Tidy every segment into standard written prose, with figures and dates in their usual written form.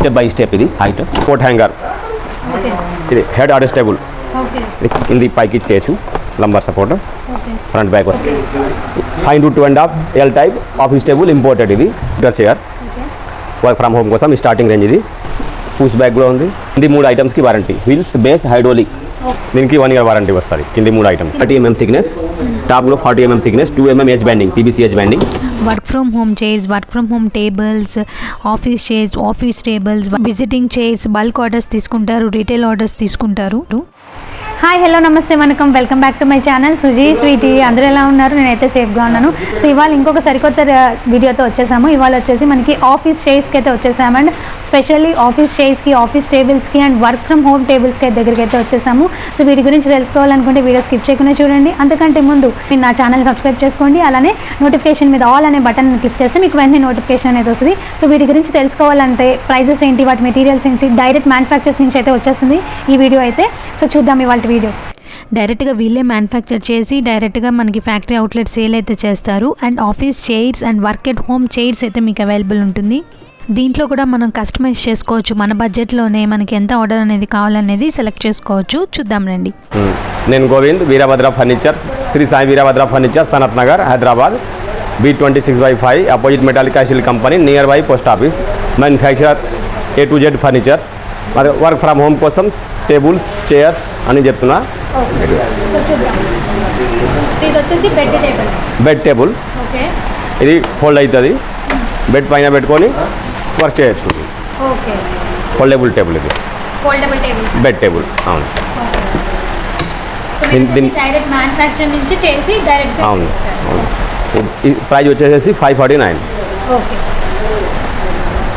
Step by step ఇది height coat hanger ఇది head adjustable కింది పైకి ఇచ్చేయచ్చు lumbar support front back 5 to 2.5 L type office table imported ఇది చైర్ వర్క్ ఫ్రమ్ హోమ్ కోసం starting range ఇది పుష్ బ్యాక్ కూడా ఉంది ఇది 3 ఐటమ్స్కి వారంటీ వీల్స్ బేస్ హైడ్రోలిక్ దీనికి 1 year వారంటీ వస్తుంది కింది 3 ఐటమ్స్ 30 mm థిక్నెస్ టాప్లో 40 mm thickness 2 mm edge banding PVC edge banding work from home chairs work from home tables office chairs office tables visiting chairs bulk orders తీసుకుంటారు retail orders తీసుకుంటారు hi hello నమస్తే వనకం welcome back to my channel Suji sweetie అందరూ ఎలా ఉన్నారు నేనైతే సేఫ్గా ఉన్నాను సో ఇవాళ ఇంకొక సరికొత్త వీడియోతో వచ్చేసాము ఇవాళ వచ్చేసి మనకి ఆఫీస్ చైర్స్కి అయితే వచ్చేసాము అండ్ స్పెషల్లీ ఆఫీస్ చైర్స్కి ఆఫీస్ టేబుల్స్కి అండ్ వర్క్ ఫ్రమ్ హోమ్ టేబుల్స్కి దగ్గరికి అయితే వచ్చేసాము సో వీటి గురించి తెలుసుకోవాలనుకుంటే వీడియో స్కిప్ చేయకుండా చూడండి అంతకంటే ముందు మీరు నా ఛానల్ సబ్స్క్రైబ్ చేసుకోండి అలానే నోటిఫికేషన్ మీద ఆల్ అనే బటన్ క్లిక్ చేస్తే మీకు వెంటనే నోటిఫికేషన్ అనేది వస్తుంది సో వీటి గురించి తెలుసుకోవాలంటే ప్రైజెస్ ఏంటి వాటి మెటీరియల్స్ ఏంటి డైరెక్ట్ మ్యానుఫ్యాక్చర్స్ నుంచి అయితే వచ్చేస్తుంది ఈ వీడియో అయితే సో చూద్దాం ఇవాళ వీడియో డైరెక్ట్గా వీళ్ళే మ్యానుఫ్యాక్చర్ చేసి డైరెక్ట్గా మనకి ఫ్యాక్టరీ అవుట్లెట్ సేల్ అయితే చేస్తారు and office chairs and work at home chairs అయితే మీకు అవైలబుల్ ఉంటుంది దీంట్లో కూడా మనం కస్టమైజ్ చేసుకోవచ్చు మన బడ్జెట్లోనే మనకి ఎంత ఆర్డర్ అనేది కావాలనేది సెలెక్ట్ చేసుకోవచ్చు చూద్దాం రండి నేను Govind Veerabhadra furniture Shri Sai Veerabhadra furniture Sanath Nagar Hyderabad B26/5 opposite metallic steel company near by post office manufacture A to Z furnitures మరి వర్క్ ఫ్రమ్ హోమ్ కోసం టేబుల్స్ చైర్స్ అని చెప్తున్నా సో చూద్దాం ఇది వచ్చేసి బెడ్ టేబుల్ ఓకే ఇది ఫోల్డ్ అవుతుంది బెడ్ పైన పెట్టుకొని వర్క్ చేయొచ్చు ఓకే ఫోల్డబుల్ టేబుల్ ఇది ఫోల్డబుల్ టేబుల్స్ బెడ్ టేబుల్ అవును సో మీరు డైరెక్ట్ మ్యానుఫ్యాక్చర్ నుంచి చేసి డైరెక్ట్ అవును అవును ఈ ప్రైస్ వచ్చేసి 549 ఓకే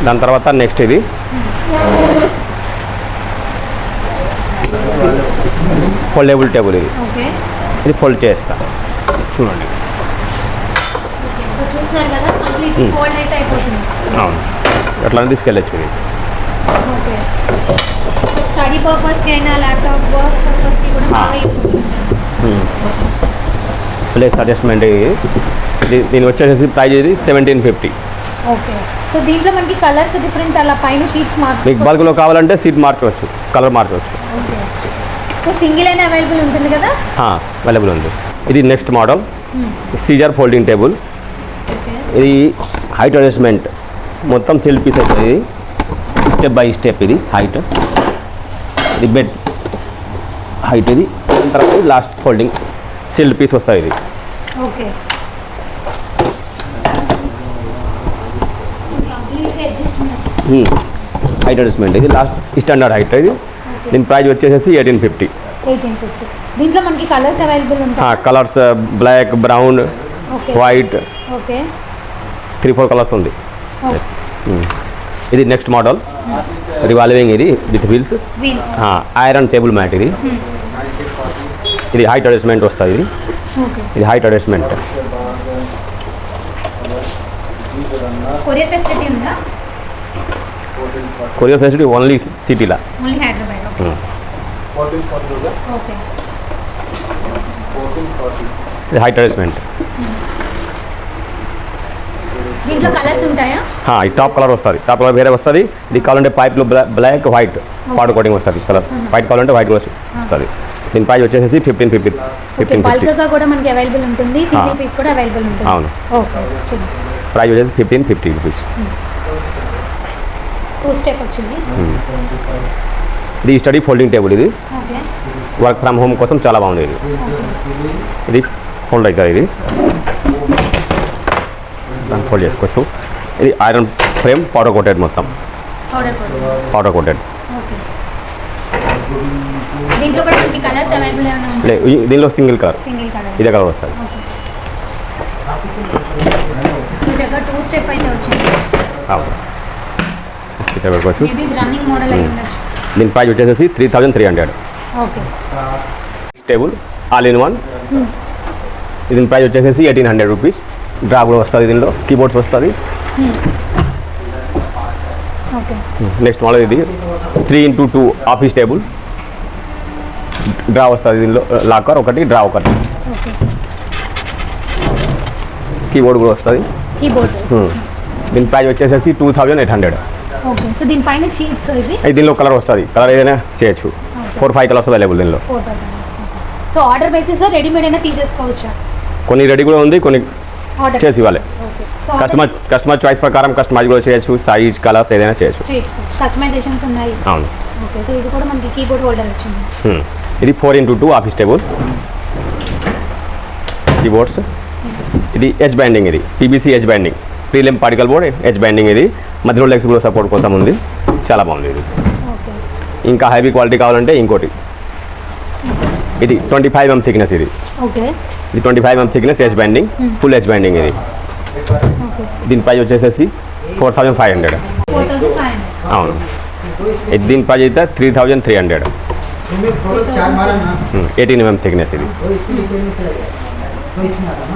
దాని తర్వాత నెక్స్ట్ ఇది ఫోల్డబుల్ టేబుల్ ఇది ఓకే ఇది ఫోల్డ్ చేస్తా చూడండి సో చూస్తున్నారు కదా కంప్లీట్ ఫోల్డ్ అయితే అయిపోతుంది అవును అట్లా తీసుకెళ్ళచ్చు ఇది ఓకే స్టడీ పర్పస్కి అయినా ల్యాప్టాప్ వర్క్ పర్పస్కి కూడా బాగా యూజ్ ప్లేస్ అడ్జస్ట్మెంట్ ఇది దీని వచ్చేసి ప్రైస్ ఇది 1750 ఓకే సో దీంట్లో మనకి కలర్స్ డిఫరెంట్ అలా పైన షీట్స్ మీకు బల్క్లో కావాలంటే సీట్ మార్చవచ్చు కలర్ మార్చవచ్చు ఓకే సో సింగిల్ అయినా అవైలబుల్ ఉంటుంది కదా అవైలబుల్ ఉంది ఇది next model scissor folding table ఇది హైట్ అడ్జస్ట్మెంట్ మొత్తం సిల్ పీస్ అవుతుంది స్టెప్ బై స్టెప్ ఇది హైట్ ఇది బెడ్ హైట్ ఇది తర్వాత లాస్ట్ ఫోల్డింగ్ సిల్డ్ పీస్ వస్తుంది ఇది ఓకే హైట్ అడ్జస్ట్మెంట్ ఇది లాస్ట్ స్టాండర్డ్ హైట్ ఇది దీని ప్రైస్ వచ్చేసి 1850 దీంట్లో మనకి కలర్స్ అవైలబుల్ ఉంటాయి colours black brown white okay 3-4 colours ఉంది ఇది నెక్స్ట్ మోడల్ రివాల్వింగ్ ఇది with wheels iron table mat ఇది ఇది హైట్ అడ్జస్ట్మెంట్ వస్తుంది ఇది హైట్ అడ్జస్ట్మెంట్ కొరియర్ ఫెసిలిటీ ఉందా కొరియర్ ఫెసిలిటీ ఓన్లీ సిటీలా ఓన్లీ హైదరాబాద్ ఓకే ఇది హైట్ అడ్జస్ట్మెంట్ దీంట్లో కలర్స్ ఉంటాయా ఈ టాప్ కలర్ వస్తుంది టాప్ కలర్ వేరే వస్తుంది ఇది కావాలంటే పైప్లో బ్లాక్ వైట్ పౌడర్ కోటింగ్ వస్తుంది కలర్ వైట్ కావాలంటే వైట్ కూడా వస్తుంది దీని ప్రైస్ వచ్చేసి 1550 బల్క్గా కూడా మనకి అవైలబుల్ ఉంటుంది సింగిల్ పీస్ కూడా అవైలబుల్ ఉంటుంది అవును ఓకే ప్రైస్ వచ్చేసి 1550 రూపీస్ 2 స్టెప్ వచ్చింది ఇది స్టడీ ఫోల్డింగ్ టేబుల్ ఇది ఓకే వర్క్ ఫ్రమ్ హోమ్ కోసం చాలా బాగుంది ఇది ఫోల్డ్ అవుతుంది ఇది దాన్ని ఫోల్డ్ చేసుకోవచ్చు ఇది ఐరన్ ఫ్రేమ్ పౌడర్ కోటెడ్ మొత్తం పౌడర్ కోటెడ్ ఓకే దీంట్లో కూడా మనకి కలర్స్ అవైలబుల్ లేదు దీనిలో సింగిల్ కలర్ ఇదే కలర్ వస్తుంది జగ 2 స్టెప్ అయితే వచ్చింది పెట్టుకోవచ్చు రన్నింగ్ మోడల్ అయి ఉండొచ్చు దీని ప్రైస్ వచ్చేసి 3300 okay table all in one దీని ప్రైస్ వచ్చేసి 1800 రూపీస్ డ్రా కూడా వస్తుంది దీనిలో కీబోర్డ్స్ వస్తుంది ఓకే నెక్స్ట్ మోడల్ ఇది 3x2 ఆఫీస్ టేబుల్ డ్రా వస్తుంది దీనిలో లాకర్ ఒకటి డ్రా ఒకటి ఓకే కీబోర్డ్ కూడా వస్తుంది కీబోర్డ్ దీని ప్రైస్ వచ్చేసి 2800 ఓకే సో దీనిపైన షీట్స్ ఇవి ఇది దీనిలో కలర్ వస్తుంది, కలర్ ఏదైనా చేయొచ్చు. 4-5 కలర్స్ అవైలబుల్ దీనిలో. సో ఆర్డర్ బేసిస్ రెడీమేడ్ అయినా తీసేసుకోవచ్చా? కొన్ని రెడీ కూడా ఉంది, కొన్ని ఆర్డర్ చేసి ఇవ్వాలి. ఓకే సో కస్టమర్ చాయిస్ ప్రకారం కస్టమైజ్ కూడా చేయొచ్చు, సైజ్ కలర్స్ ఏదైనా చేయొచ్చు. కస్టమైజేషన్స్ ఉన్నాయి. అవును. ఓకే సో ఇది కూడా మనకి కీబోర్డ్ హోల్డర్ వచ్చింది. ఇది 4x2 ఆఫీస్ టేబుల్ కీబోర్డ్స్. ఇది హెచ్ బ్యాండింగ్, ఇది PVC edge banding, prelam particle board edge banding. ఇది మధ్యలో లెగ్స్ కూడా సపోర్ట్ కోసం ఉంది, చాలా బాగుంది ఇది. ఓకే ఇంకా హెవీ క్వాలిటీ కావాలంటే ఇంకోటి, ఇది 25 mm థిక్నెస్. ఇది ఓకే ఇది 25 mm thickness H banding, full H banding. ఇది ఓకే దీని ప్రైస్ వచ్చేసేసి 4500. 4500. అవును. ఇది దీని ప్రైస్ అయితే 3300. 18 mm థిక్నెస్. ఇది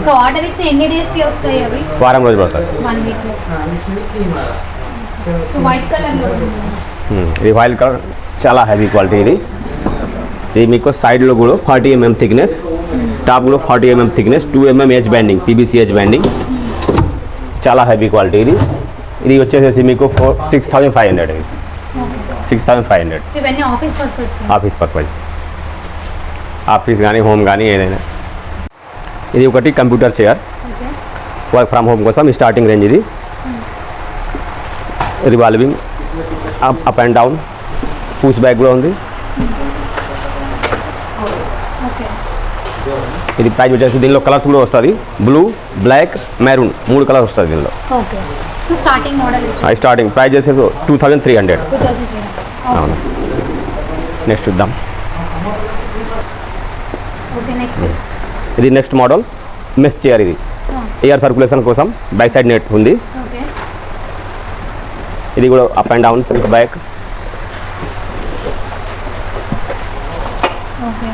సో ఆర్డర్ ఇస్తే ఎన్ని డేస్కి వస్తాయి అవి? వారం రోజులు పడుతుంది. 1 వీక్లో. సో వైట్ కలర్లో ఇది వైట్ కలర్, చాలా హెవీ క్వాలిటీ. ఇది మీకు సైడ్లో కూడా 40 mm థిక్నెస్, టాప్ కూడా 40 mm thickness, 2 mm H banding, PBC edge banding, చాలా హెవీ క్వాలిటీ. ఇది వచ్చేసేసి మీకు 6500. ఇది 6500. సో ఇవన్నీ office purpose. Office purpose, office కానీ హోమ్ కానీ ఏదైనా. ఇది ఒకటి computer chair, okay work from home కోసం స్టార్టింగ్ రేంజ్. ఇది revolving, up and down, push back కూడా ఉంది. ఓకే ఇది ప్రైస్ వచ్చేసి దీనిలో కలర్స్ కూడా వస్తుంది, బ్లూ, బ్లాక్, మెరూన్, 3 కలర్స్ వస్తుంది దీనిలో. Okay so starting model starting price చేసి 2300. 2300. అవును. నెక్స్ట్ చూద్దాం. ఓకే నెక్స్ట్ ఇది నెక్స్ట్ మోడల్ మెస్ చైర్. ఇది ఎయిర్ సర్క్యులేషన్ కోసం బ్యాక్ సైడ్ నెట్ ఉంది. ఓకే ఇది కూడా up and down, push back. Okay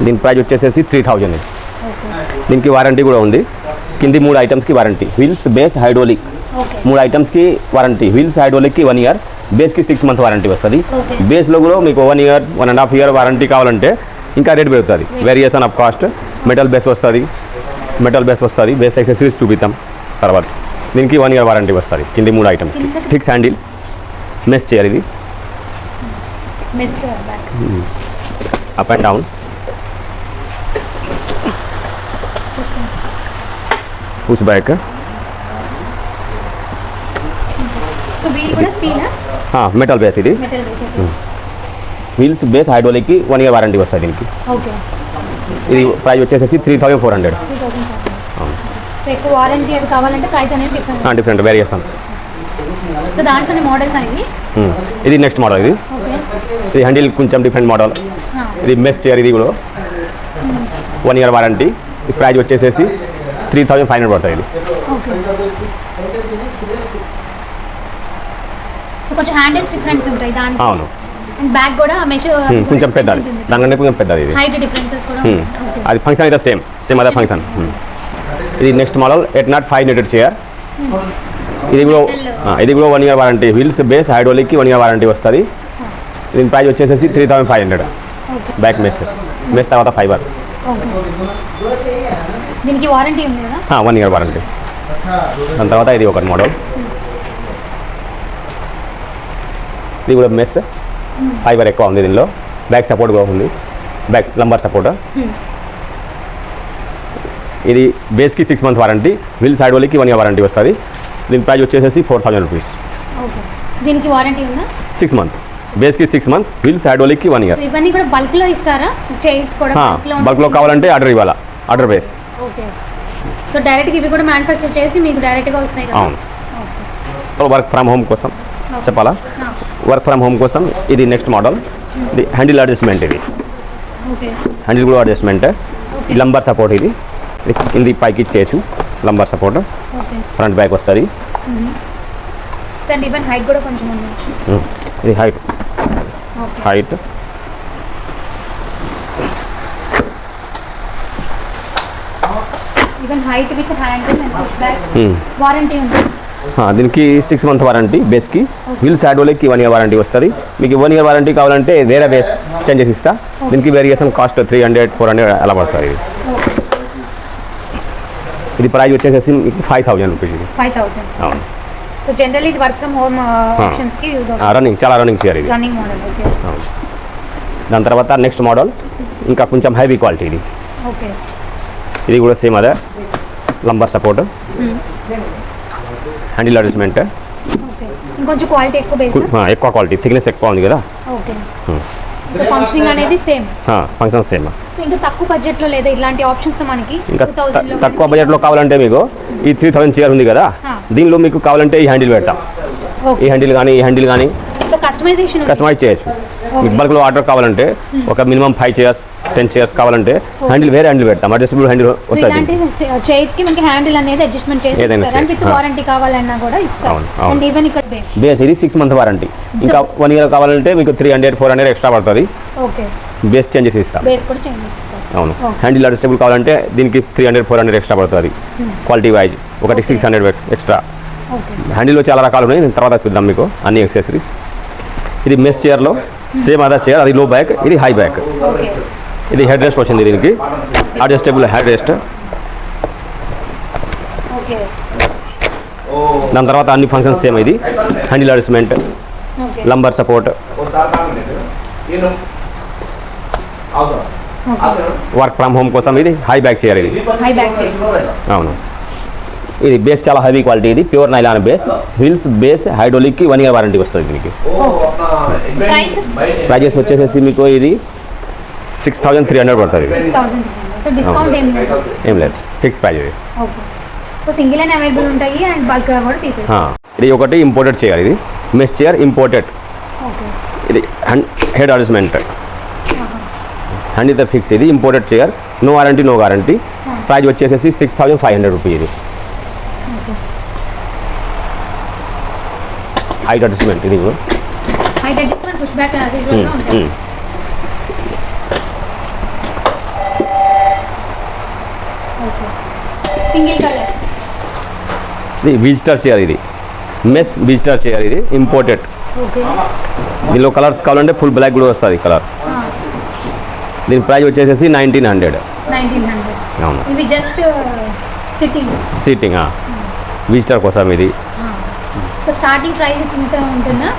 దీని ప్రైస్ వచ్చేసేసి 3000. ఓకే దీనికి వారంటీ కూడా ఉంది. కింది 3 ఐటమ్స్కి warranty, wheels, base, hydraulic. Okay 3 ఐటమ్స్కి వారంటీ. వీల్స్, హైడ్రోలిక్కి 1 year, బేస్కి 6 month వారంటీ వస్తుంది. ఓకే బేస్లో కూడా మీకు 1 year, 1.5 year వారంటీ కావాలంటే ఇంకా రేట్ పెరుగుతుంది, variation of cost. Metal base వస్తుంది, బేస్ యాక్సెసరీస్ చూపిస్తాం తర్వాత. దీనికి 1 year వారంటీ వస్తుంది. కింది 3 ఐటమ్స్, ఫిక్స్ హ్యాండిల్ మెస్ చైర్. ఇది mesh back. Up and down, push back. So wheel కూడా స్టీల్ మెటల్ బేస్. ఇది మెటల్ బేస్. వీల్స్, బేస్, హైడ్రోలిక్కి 1 year వారంటీ వస్తుంది దీనికి. ఓకే ఇది ప్రైస్ వచ్చేసేసి 3400. 3500. సో ఎక్కువ వారంటీ అవి కావాలంటే ప్రైస్ అనేది డిఫరెంట్. Different variation. సో దాంట్లోనే మోడల్స్ అనేవి. ఇది నెక్స్ట్ మోడల్. ఇది ఓకే ఇది హ్యాండిల్ కొంచెం డిఫరెంట్ మోడల్. ఇది మెస్ చైర్. ఇది కూడా 1 year వారంటీ. ఈ ప్రైస్ వచ్చేసేసి 3500 పడుతుంది. ఇది ఓకే సో కొంచెం హ్యాండిల్స్ డిఫరెన్స్ ఉంటాయి దానికి. అవును. అండ్ బ్యాక్ కూడా మెషర్ కొంచెం పెద్దది, దానికంటే కొంచెం పెద్దది. ఇది హైట్ డిఫరెన్సెస్ కూడా ఓకే. అది ఫంక్షన్ అయితే సేమ్ అదే ఫంక్షన్. ఇది నెక్స్ట్ మోడల్ 805 knitted చైర్. ఇది కూడా 1 year వారంటీ. వీల్స్, బేస్, హైడ్రోలిక్కి 1 year వారంటీ వస్తుంది. దీని ప్రైస్ వచ్చేసేసి 3500. ఓకే బ్యాక్ మెస్ తర్వాత ఫైబర్. ఓకే దీనికి వారంటీ ఉంది కదా? 1 year వారంటీ. దాని తర్వాత ఇది ఒక మోడల్. ఇది కూడా మెస్, ఫైబర్ ఎక్కువ ఉంది దీనిలో. బ్యాక్ సపోర్ట్ కూడా ఉంది, బ్యాక్ లంబర్ సపోర్ట్. ఇది బేస్కి 6 month వారంటీ, వీల్స్, హైడ్రోలిక్కి 1 year వారంటీ వస్తుంది. దీని ప్రైస్ వచ్చేసేసి 4000 రూపీస్. ఓకే దీనికి వారంటీ ఉందా? 6 month, బేస్కి 6 month, వీల్స్, హైడ్రోలిక్కి 1 year. సో ఇవన్నీ కూడా బల్క్లో ఇస్తారా? చైర్స్ కూడా బల్క్లో కావాలంటే ఆర్డర్ ఇవ్వాలా, ఆర్డర్ బేస్. ఓకే సో డైరెక్ట్గా ఇవి కూడా మ్యానుఫ్యాక్చర్ చేసి మీకు డైరెక్ట్గా వస్తాయి కదా? అవును. వర్క్ ఫ్రమ్ హోమ్ కోసం చెప్పాలా? వర్క్ ఫ్రమ్ హోమ్ కోసం ఇది నెక్స్ట్ మోడల్. ఇది హ్యాండిల్ అడ్జస్ట్మెంట్. ఇది ఓకే హ్యాండిల్ కూడా అడ్జస్ట్మెంట్. Lumbar support. ఇది కింది పైకి ఇచ్చేయచ్చు, lumbar support. Okay front back వస్తుంది. అండ్ ఈవెన్ హైట్ కూడా కొంచెం ఉంది. ఇది height. Even height with handle and push back warranty ఉంది. దీనికి 6 month వారంటీ బేస్కి. వీల్స్, హైడ్రోలిక్కి 1 year వారంటీ వస్తుంది. మీకు 1 year వారంటీ కావాలంటే వేరే బేస్ చేంజెస్ ఇస్తా. దీనికి వేరియేషన్ కాస్ట్ 300, 400 అలా పడుతుంది. ఇది ప్రైస్ వచ్చేసేసి మీకు 5000 రూపీస్. ఇది 5000. అవును. సో జనరల్లీ ఇది వర్క్ ఫ్రమ్ హోమ్ ఆప్షన్స్కి యూజ్ అవుతుంది. రన్నింగ్, చాలా రన్నింగ్ చైర్ ఇది. Running model. ఓకే. దాని తర్వాత నెక్స్ట్ మోడల్ ఇంకా కొంచెం హెవీ క్వాలిటీ ఇది. ఓకే. ఇది కూడా సేమ్ అదే lumbar support, handle adjustment. Okay. ఇంకొంచెం క్వాలిటీ ఎక్కువ బేస్. ఎక్కువ క్వాలిటీ, థిక్నెస్ ఎక్కువ ఉంది కదా. ఓకే. సో ఫంక్షనింగ్ అనేది సేమ్. Function same. సో ఇంకా తక్కువ బడ్జెట్లో లేదా ఇలాంటి ఆప్షన్స్తో మనకి ఇంకా తక్కువ బడ్జెట్లో కావాలంటే మీకు ఈ 3000 చైర్ ఉంది కదా, దీనిలో మీకు కావాలంటే ఈ హ్యాండిల్ పెడతాం. ఈ హ్యాండిల్ కానీ ఈ హ్యాండిల్ కానీ సో కస్టమైజ్ చేయొచ్చు. మీకు బల్క్లో ఆర్డర్ కావాలంటే ఒక మినిమం 5 చైర్స్ 10 చైర్స్ కావాలంటే హ్యాండిల్ వేరే హ్యాండిల్ పెడతాం, అడ్జస్టబుల్ హ్యాండిల్ వస్తుంది. ఇలాంటి చైర్స్కి మనకి హ్యాండిల్ అనేది అడ్జస్ట్మెంట్ చేసి ఇస్తారు. విత్ వారంటీ కావాలన్నా కూడా ఇస్తారు. అండ్ ఈవెన్ ఇక్కడ బేస్ ఇది 6 month వారంటీ. ఇంకా 1 year కావాలంటే మీకు 300-400 ఎక్స్ట్రా పడుతుంది. ఓకే. బేస్ చేంజ్ చేసి ఇస్తాం. బేస్ కూడా చేంజ్ చేస్తారు. అవును. హ్యాండిల్ అడ్జస్టబుల్ కావాలంటే దీనికి 300-400 ఎక్స్ట్రా పడుతుంది. క్వాలిటీ వైజ్ ఒకటి 600 ఎక్స్ట్రా. హ్యాండిల్లో చాలా రకాలు ఉన్నాయి, నేను తర్వాత చూద్దాం మీకు అన్ని యాక్సెసరీస్. ఇది మెస్ చైర్లో సేమ్ అదే చైర్, అది లో బ్యాక్, ఇది హై బ్యాక్. ఇది హెడ్ రెస్ట్ వచ్చింది, దీనికి అడ్జస్టబుల్ హెడ్ రెస్ట్. దాని తర్వాత అన్ని ఫంక్షన్స్ సేమ్. ఇది handle adjustment, lumbar support, work from home కోసం ఇది హై బ్యాక్ చైర్. ఇది అవును. ఇది బేస్ చాలా హెవీ క్వాలిటీ, ఇది pure nylon base, wheels base, హైడ్రోలిక్కి 1 year వారంటీ వస్తుంది దీనికి. ప్రైజెస్ వచ్చేసేసి మీకు ఇది 6300 పడుతుంది. ఏం లేదు, ఫిక్స్ ప్రైజ్ ఇది. సో సింగిల్ అయినా అవైలబుల్ ఉంటాయి అండ్ బల్క్ కూడా తీసేస్తాం. ఇది ఒకటి ఇంపోర్టెడ్ చైర్, ఇది మెస్ చైర్ ఇంపోర్టెడ్. ఇది హెడ్ అడ్జస్ట్మెంట్, హ్యాండిల్ ఫిక్స్. ఇది imported chair, no warranty no guarantee. Price వచ్చేసేసి 6500 రూపీ. ఇది హైట్ అడ్జస్ట్మెంట్. ఇది height adjustment push back as usual గా ఉంటుంది. ఓకే. Single colour. ఇది విజిటర్ చైర్, ఇది మెస్ విజిటర్ చైర్, ఇది ఇంపోర్టెడ్. ఓకే. దీనిలో కలర్స్ కావాలంటే ఫుల్ బ్లాక్ కూడా వస్తుంది కలర్. దీని ప్రైస్ వచ్చేసేసి 1900. అవును. ఇవి జస్ట్ సిట్టింగ్ విజిటర్ కోసం. ఇది సో స్టార్టింగ్ ప్రైస్ ఇంత ఉంటుందా?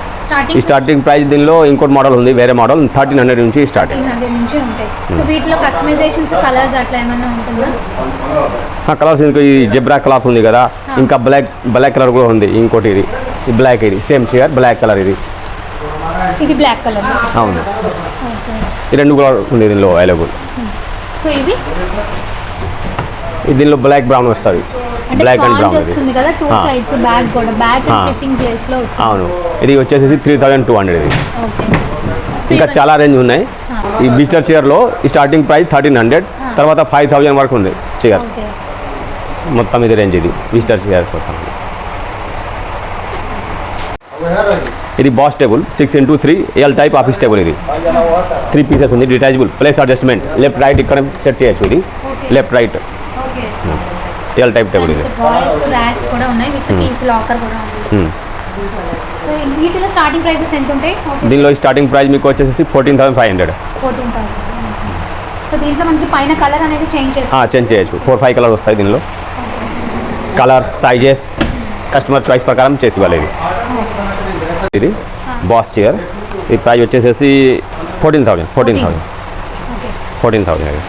స్టార్టింగ్ ప్రైస్ దీనిలో ఇంకోటి మోడల్ ఉంది, వేరే మోడల్ 1300 నుంచి స్టార్టింగ్. 1300 నుంచి ఉంటాయి. సో వీటిలో కస్టమైజేషన్స్ కలర్స్ అట్లా ఏమైనా ఉంటుందా? కలర్స్ ఇంకా ఈ జెబ్రా కలర్స్ ఉంది కదా, ఇంకా బ్లాక్ కలర్ కూడా ఉంది. ఇంకోటి ఇది బ్లాక్, ఇది సేమ్ చైర్ బ్లాక్ కలర్. ఇది బ్లాక్ కలర్. అవును. ఈ రెండు కూడా ఉంది దీనిలో అవైలబుల్. సో ఇవి దీనిలో బ్లాక్ బ్రౌన్ వస్తుంది, బ్లాక్ అండ్ బ్రౌన్ వస్తుంది కదా, టూ సైడ్స్ బ్యాక్ కూడా బ్యాక్ అండ్ సిట్టింగ్ ప్లేస్ లో వస్తుంది. అవును. ఇది వచ్చేసి 3200. ఇది ఓకే. ఇంకా చాలా రేంజ్ ఉన్నాయి. ఈ విజిటర్ చైర్లో స్టార్టింగ్ ప్రైస్ 1300, తర్వాత 5000 వరకు ఉంది చైర్. మొత్తం ఇది రేంజ్. ఇది విజిటర్ చైర్ కోసం. ఇది boss table 6x3 L type office table. ఇది 3 pieces ఉంది, detachable, place adjustment, left right ఇక్కడ సెట్ చేయొచ్చు. ఇది left right L type table. ఇది ర్యాక్స్ కూడా ఉన్నాయి, విత్ కీస్ లాకర్ కూడా ఉంది. సో వీటిలో స్టార్టింగ్ ప్రైసెస్ ఎంత ఉంటాయి? దీనిలో స్టార్టింగ్ ప్రైస్ మీకు వచ్చేసి 14,500. 14,000. సో దీంట్లో మనకి పైన కలర్ అనేది చేంజ్ చేయొచ్చు. 4-5 కలర్ వస్తాయి దీనిలో. కలర్స్ సైజెస్ కస్టమర్ చాయిస్ ప్రకారం చేసి ఇవ్వాలి. ఇది బాస్ చైర్. ఈ ప్రైస్ వచ్చేసేసి 14,000. 14,000.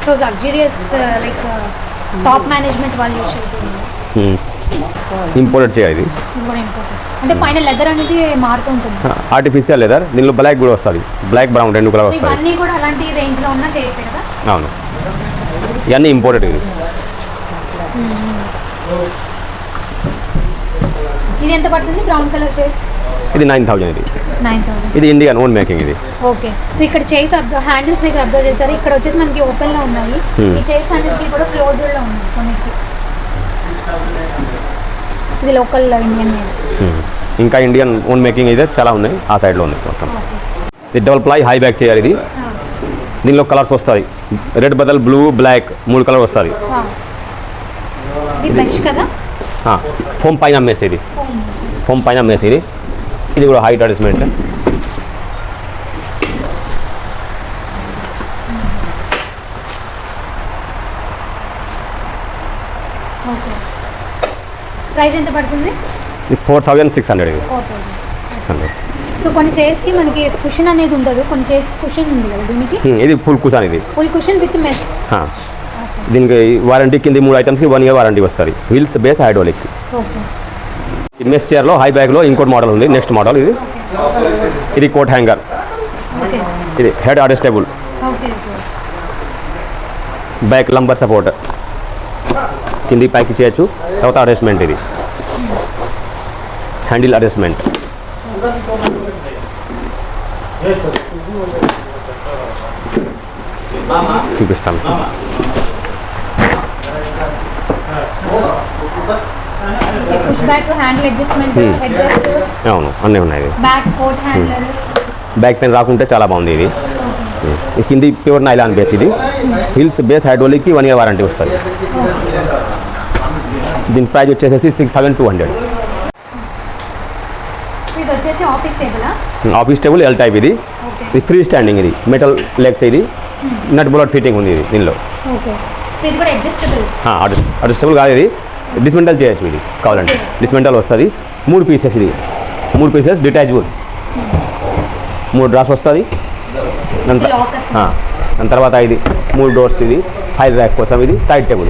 So luxurious like top management వాళ్ళు యూస్ చేసేది. Imported chair. ఇది అంటే పైన లెదర్ అనేది మారుతూ ఉంటుంది, ఆర్టిఫిషియల్ లెదర్. దీనిలో బ్లాక్ కూడా వస్తుంది, బ్లాక్ బ్రౌన్ రెండు కలర్ వస్తాయి. ఇవన్నీ కూడా అలాంటి రేంజ్ లో ఉన్న చైర్స్ కదా. అవును, ఇవన్నీ ఇంపోర్టెడ్. ఇది ఎంత పడుతుంది బ్రౌన్ కలర్ చైర్? ఇది 9,000. ఇది 9,000. ఇది ఇండియన్ ఓన్ మేకింగ్. ఇది ఓకే. సో ఇక్కడ చైర్స్ హ్యాండిల్స్ దగ్గర అబ్జర్వ్ చేశారు, ఇక్కడ వచ్చేసి మనకి ఓపెన్ లో ఉన్నాయి. ఈ చైర్స్ అన్నిటికీ కూడా క్లోజ్డ్ లో ఉన్నాయి కొన్నిటికి. ఇది లోకల్ ఇండియన్ మేడ్. ఇంకా ఇండియన్ ఓన్ మేకింగ్ అయితే చాలా ఉన్నాయి, ఆ సైడ్లో ఉంది మొత్తం. ఇది double ply high back chair. ఇది దీనిలో కలర్స్ వస్తాయి, రెడ్ బదల్, బ్లూ, బ్లాక్ 3 కలర్ వస్తుంది. ఇది బెస్ట్ కదా. ఫోమ్ పైన అమ్మేసి. ఇది ఫోమ్ పైన అమ్మేసి. ఇది కూడా హైట్ అడ్జస్ట్మెంట్. ప్రైస్ ఎంత పడుతుంది? ఇది 4600 ఇది 600. సో కొన్ని చైర్స్కి మనకి కుషన్ అనేది ఉండదు, కొన్ని చైర్స్ కుషన్ ఉంది కదా దీనికి. ఇది ఫుల్ కుషన్ ఇది. Full cushion with mesh. దీనికి వారంటీ కింద 3 ఐటమ్స్కి 1 year వారంటీ వస్తుంది. Wheels base hydraulic. Okay. Mesh చైర్లో హై బ్యాగ్లో ఇంకోటి మోడల్ ఉంది. నెక్స్ట్ మోడల్ ఇది. ఇది కోట్ హ్యాంగర్. ఓకే. ఇది head adjustable. Okay. Back lumbar support, కింది పైకి చేయొచ్చు. తర్వాత అడ్జస్ట్మెంట్, ఇది హ్యాండిల్ అడ్జస్ట్మెంట్. చూపిస్తాను. Push back, handle adjustment, adjust. అవును, అన్నీ ఉన్నాయి. Back coat hanger. Back pain రాకుంటే చాలా బాగుంది ఇది. కింది ప్యూర్ నైలాన్ బేస్ ఇది. హిల్స్ బేస్ హైడ్రోలిక్కి 1 year వారంటీ వస్తుంది. దీని ప్రైస్ వచ్చేసి 6200. ఇది వచ్చేసి ఆఫీస్ టేబులా? ఆఫీస్ టేబుల్ ఎల్ టైప్ ఇది. ఇది ఫ్రీ స్టాండింగ్, ఇది మెటల్ లెగ్స్, ఇది నట్ బుల్లెట్ ఫిట్టింగ్ ఉంది ఇది దీనిలో. ఓకే. సో ఇది కూడా అడ్జస్టబుల్. అడ్జస్టబుల్ కాదు, ఇది డిస్మెంటల్ చేయొచ్చు. ఇది కావాలంటే డిస్మెంటల్ వస్తుంది. 3 పీసెస్ ఇది. 3 పీసెస్ డిటాచబుల్. 3 డ్రాస్ వస్తుంది. దాని తర్వాత ఇది 3 doors, ఇది ఫైల్ ర్యాక్ కోసం. ఇది సైడ్ టేబుల్.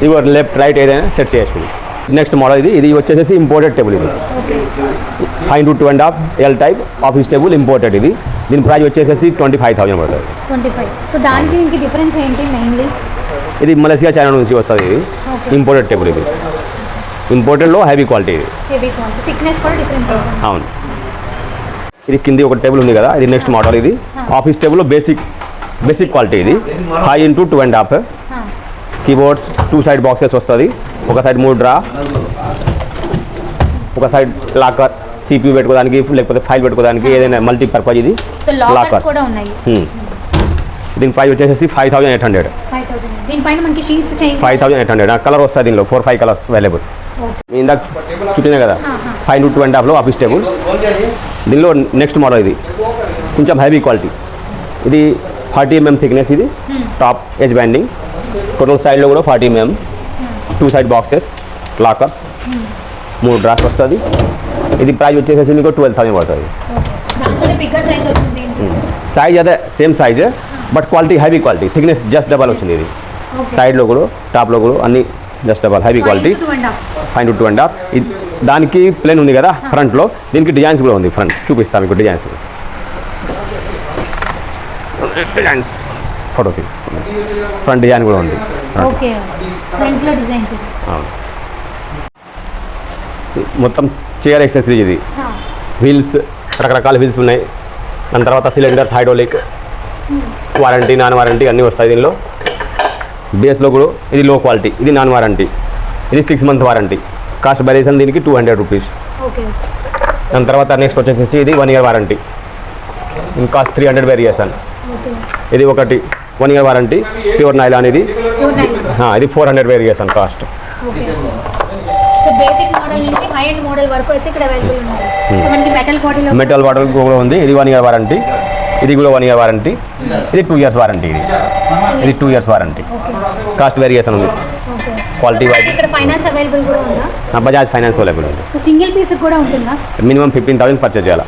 ఇది లెఫ్ట్ రైట్ ఏదైనా సెట్ చేయొచ్చు. నెక్స్ట్ మోడల్ ఇది. ఇది వచ్చేసి ఇంపోర్టెడ్ టేబుల్. ఇది 5 into 2.5 L type office table imported. ఇది దీని ప్రైస్ వచ్చేసి 25,000 పడుతుంది. 25. సో దానికి ఇంక డిఫరెన్స్ ఏంటి మెయిన్లీ? ఇది మలేసియా చైనా నుంచి వస్తుంది. ఇది ఇంపోర్టెడ్ టేబుల్. ఇది ఇంపోర్టెడ్లో హెవీ క్వాలిటీ. ఇది హెవీ క్వాలిటీ, థిక్నెస్ కూడా డిఫరెన్స్ ఉంటుంది. అవును. ఇది కింది ఒక టేబుల్ ఉంది కదా, ఇది నెక్స్ట్ మోడల్. ఇది ఆఫీస్ టేబుల్ బేసిక్ క్వాలిటీ. ఇది 5 into 2.5 కీబోర్డ్స్, 2 side బాక్సెస్ వస్తుంది. ఒక సైడ్ 3 డ్రా, ఒక సైడ్ లాకర్, CPU పెట్టుకోవడానికి లేకపోతే ఫైల్ పెట్టుకోవడానికి, ఏదైనా మల్టీపర్పస్. ఇది సో లాకర్స్ కూడా ఉన్నాయి. దీని ప్రైస్ వచ్చేసి 5800. 5000. దీనిపైన మనకి షీట్స్ చేంజ్ 5800. కలర్ వస్తుంది దీనిలో 4-5 కలర్స్ అవైలబుల్. ఇందాక చుట్టినా కదా 5 into 2.5లో ఆఫీస్ టేబుల్. దీనిలో నెక్స్ట్ మోడల్ ఇది కొంచెం హెవీ క్వాలిటీ. ఇది 40 mm థిక్నెస్. ఇది టాప్ ఎజ్ బ్యాండింగ్. టోటల్ సైడ్లో కూడా 40 mm. 2 side boxes, lockers, 3 drawers వస్తుంది. ఇది ప్రైస్ వచ్చేసి మీకు 12,000 పడుతుంది. సైజ్ అదే same size, but quality heavy quality. Thickness just double వచ్చింది. ఇది సైడ్లో కూడా టాప్లో కూడా అన్ని just double heavy quality. 5 into 2.5. దానికి ప్లేన్ ఉంది కదా ఫ్రంట్లో, దీనికి డిజైన్స్ కూడా ఉంది. ఫ్రంట్ చూపిస్తాను మీకు డిజైన్స్. ఫోటో తీసుకుంది. ఫ్రంట్ డిజైన్ కూడా ఉంది. ఓకే. ఫ్రంట్లో డిజైన్స్. మొత్తం చైర్ యాక్సెసరీస్. ఇది వీల్స్, రకరకాల వీల్స్ ఉన్నాయి. దాని తర్వాత cylinders hydraulic, warranty non warranty అన్నీ వస్తాయి దీనిలో. బేస్లో కూడా ఇది లో క్వాలిటీ. ఇది నాన్ వారంటీ. ఇది 6 month వారంటీ. కాస్ట్ వేరియేషన్ దీనికి 200 rupees. ఓకే. దాని తర్వాత నెక్స్ట్ వచ్చేసి ఇది 1 year వారంటీ. దీని కాస్ట్ 300 వేరియేషన్. ఇది ఒకటి 1 year వారంటీ ప్యూర్ నైలాన్. ఇది 400 variation cost. So basic model నుంచి హై ఎండ్ మోడల్ వరకు అయితే ఇక్కడ అవైలబుల్ ఉన్నాయి. సో మనకి మెటల్ బాటిల్ కూడా ఉంది. ఇది 1 year వారంటీ. ఇది కూడా 1 year వారంటీ. ఇది 2 years వారంటీ. ఇది 2 years వారంటీ. కాస్ట్ వేరియేషన్ ఉంది. Quality wise. ఇక్కడ ఫైనాన్స్ అవైలబుల్ కూడా ఉందా? బజాజ్ ఫైనాన్స్ అవైలబుల్ ఉంది. సో సింగిల్ పీస్ కూడా ఉంటుందా? మినిమం 15,000 పర్చేజ్ చేయాలి.